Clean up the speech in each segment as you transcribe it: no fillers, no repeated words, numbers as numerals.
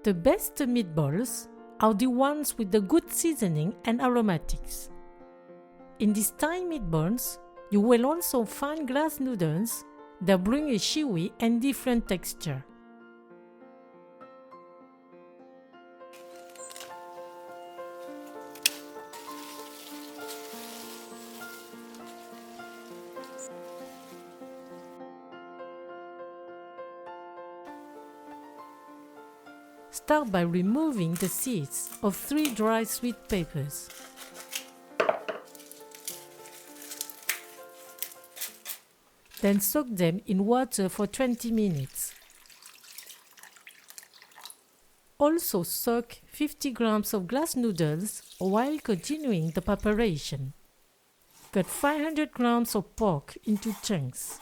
The best meatballs are the ones with the good seasoning and aromatics. In these Thai meatballs, you will also find glass noodles that bring a chewy and different texture. Start by removing the seeds of 3 dry sweet peppers. Then soak them in water for 20 minutes. Also soak 50 grams of glass noodles while continuing the preparation. Cut 500 grams of pork into chunks.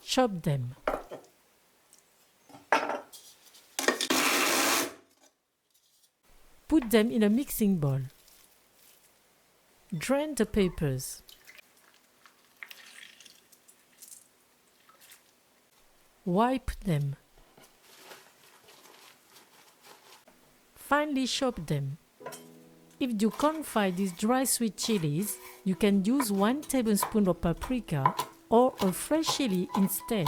Chop them. Put them in a mixing bowl. Drain the peppers. Wipe them. Finely chop them. If you can't find these dry sweet chilies, you can use 1 tablespoon of paprika or a fresh chili instead.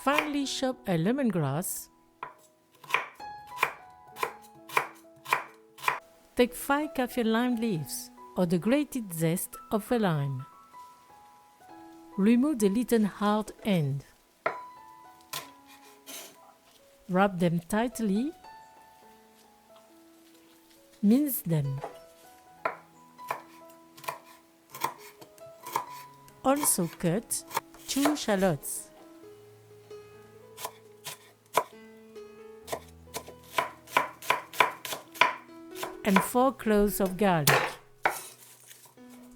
Finely chop a lemongrass. Take 5 kaffir lime leaves or the grated zest of a lime. Remove the little hard end. Wrap them tightly. Mince them. Also cut 2 shallots. And 4 cloves of garlic.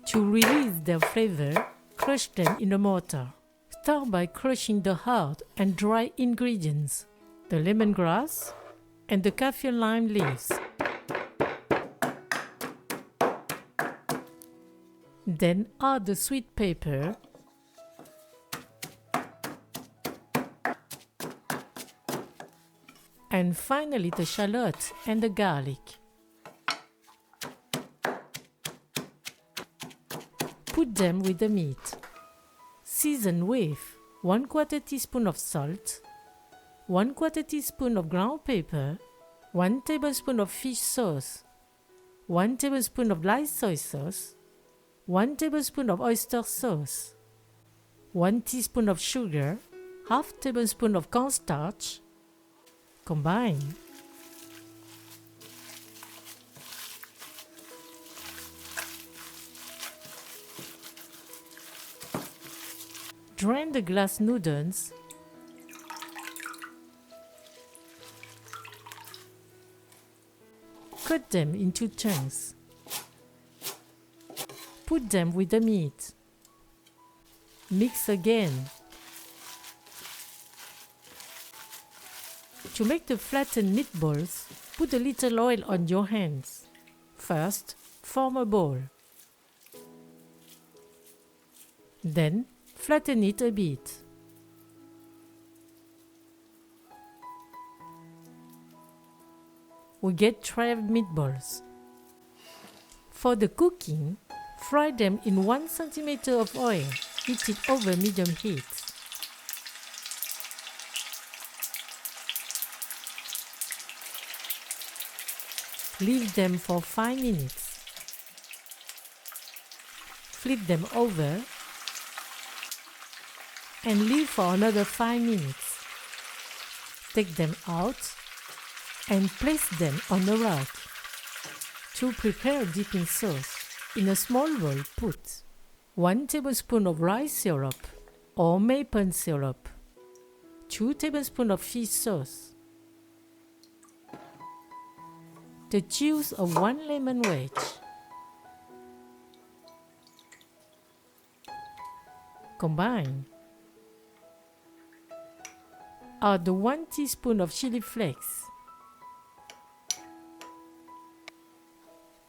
To release their flavor, crush them in a mortar. Start by crushing the hard and dry ingredients, the lemongrass and the kaffir lime leaves. Then add the sweet pepper, and finally the shallot and the garlic. Put them with the meat. Season with 1/4 teaspoon of salt, 1/4 teaspoon of ground pepper, 1 tablespoon of fish sauce, 1 tablespoon of light soy sauce, 1 tablespoon of oyster sauce, 1 teaspoon of sugar, half tablespoon of cornstarch. Combine. Drain the glass noodles. Cut them into chunks. Put them with the meat. Mix again. To make the flattened meatballs, put a little oil on your hands. First, form a ball. Then, flatten it a bit. We get 12 meatballs. For the cooking, fry them in 1 centimeter of oil, heated over medium heat. Leave them for 5 minutes. Flip them over and leave for another 5 minutes. Take them out and place them on a rack. To prepare dipping sauce, in a small bowl put 1 tablespoon of rice syrup or maple syrup, 2 tablespoons of fish sauce, the juice of 1 lemon wedge, combine. Add 1 teaspoon of chili flakes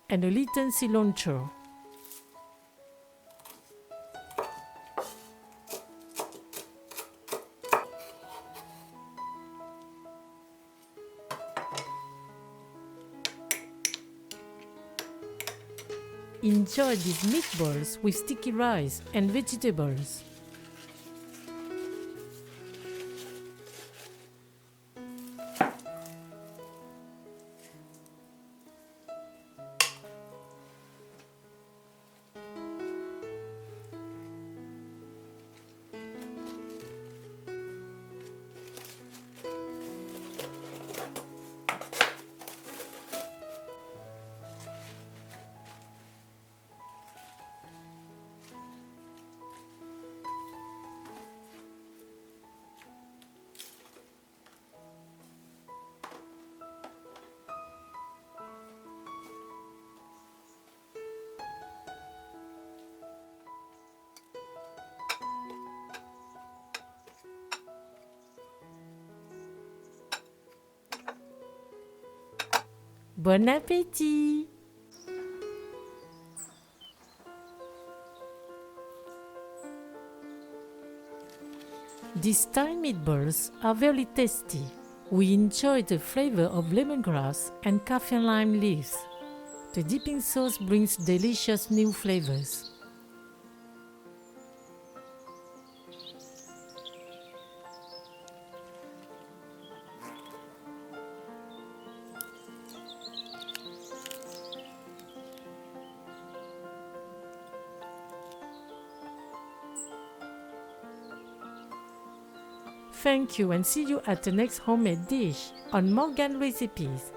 and a little cilantro. Enjoy these meatballs with sticky rice and vegetables. Bon appétit! These Thai meatballs are very tasty. We enjoy the flavor of lemongrass and kaffir lime leaves. The dipping sauce brings delicious new flavors. Thank you and see you at the next homemade dish on Morgan Recipes.